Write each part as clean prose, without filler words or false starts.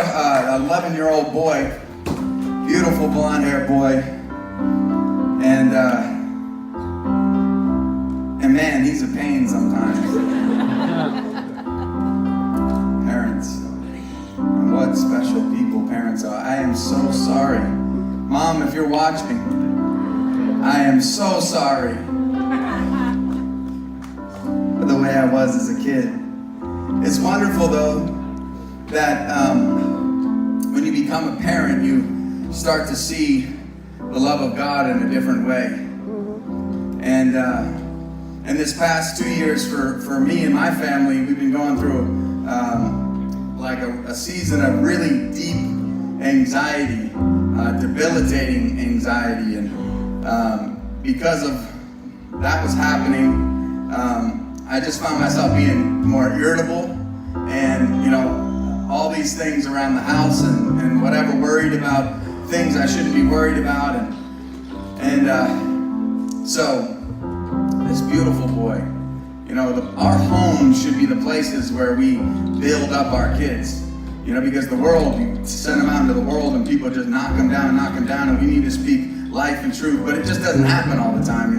a 11-year-old boy, beautiful blonde-haired boy, and man, he's a pain sometimes. Parents, and what special people parents are. I am so sorry. Mom, if you're watching, I am so sorry for the way I was as a kid. It's wonderful, though, that when you become a parent, you start to see the love of God in a different way. And this past 2 years for me and my family, we've been going through like a season of really deep anxiety, debilitating anxiety. And because of that was happening, I just found myself being more irritable and, all these things around the house and whatever, worried about things I shouldn't be worried about. And so this beautiful boy, our home should be the places where we build up our kids, because the world, you send them out into the world and people just knock them down, and we need to speak life and truth, but it just doesn't happen all the time.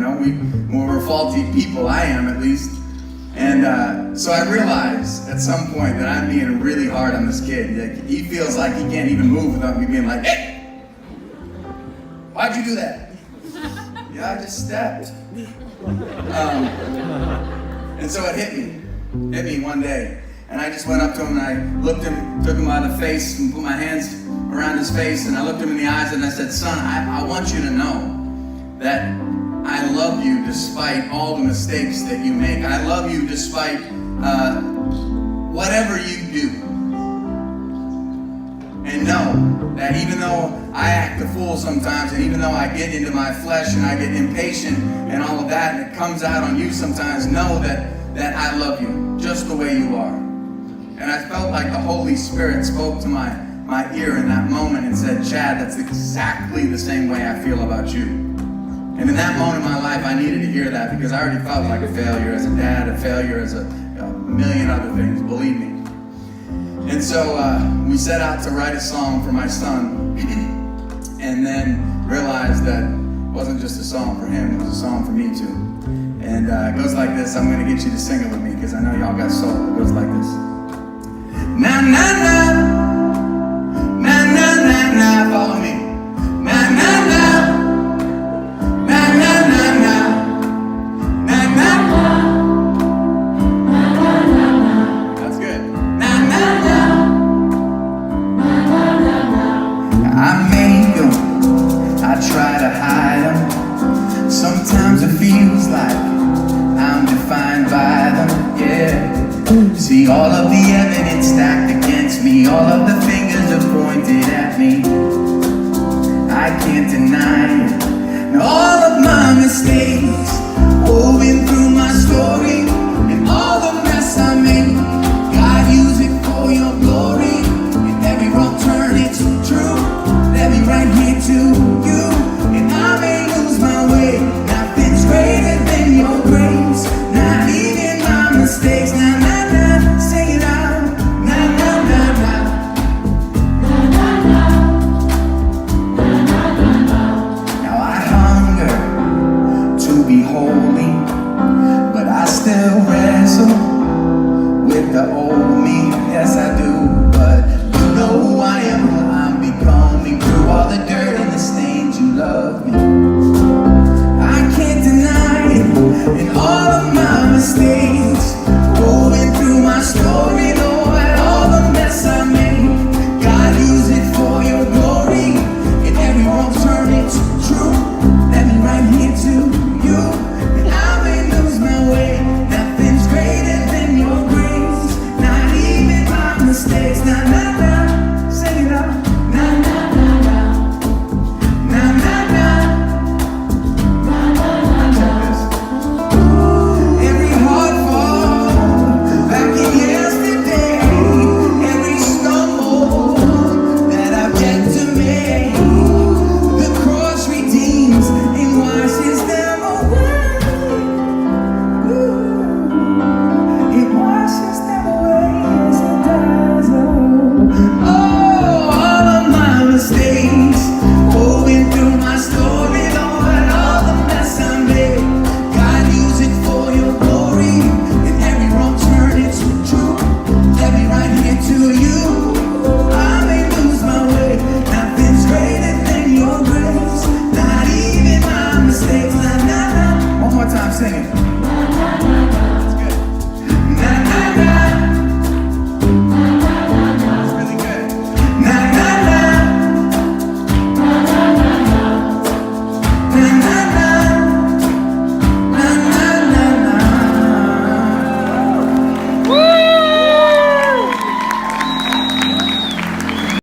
We're faulty people, I am at least. And so I realized at some point that I'm being really hard on this kid. Like, he feels like he can't even move without me being like, "Hey, why'd you do that?" "Yeah, I just stepped." And so it hit me one day. And I just went up to him and I looked him, took him by the face and put my hands around his face, and I looked him in the eyes and I said, "Son, I want you to know that I love you despite all the mistakes that you make. I love you despite whatever you do. And know that even though I act a fool sometimes, and even though I get into my flesh and I get impatient and all of that, and it comes out on you sometimes, know that I love you just the way you are." And I felt like the Holy Spirit spoke to my ear in that moment and said, "Chad, that's exactly the same way I feel about you." And in that moment in my life, I needed to hear that because I already felt like a failure as a dad, a failure as a million other things, believe me. And so we set out to write a song for my son, and then realized that it wasn't just a song for him, it was a song for me too. And it goes like this. I'm going to get you to sing it with me because I know y'all got soul. It goes like this. Na na na, na na na na, follow me. Na na na. Sometimes it feels like I'm defined by them, yeah. See all of the evidence stacked against me, all of the fingers are pointed at me. I can't deny it, and all of my mistakes woven through my story, and all the mess I made, God use it for your glory. In every wrong turn it's true, let me right here to you, and I may lose my way. Greater than your grace, not even my mistakes. Na na na, sing it out. Na na na na, na na na, na na na. Now I hunger to be holy, but I still wrestle with the old me. Yes I do, but you know who I am, who I'm becoming. Through all the dirt and the stains, you love me. And all of my mistakes, going through my story.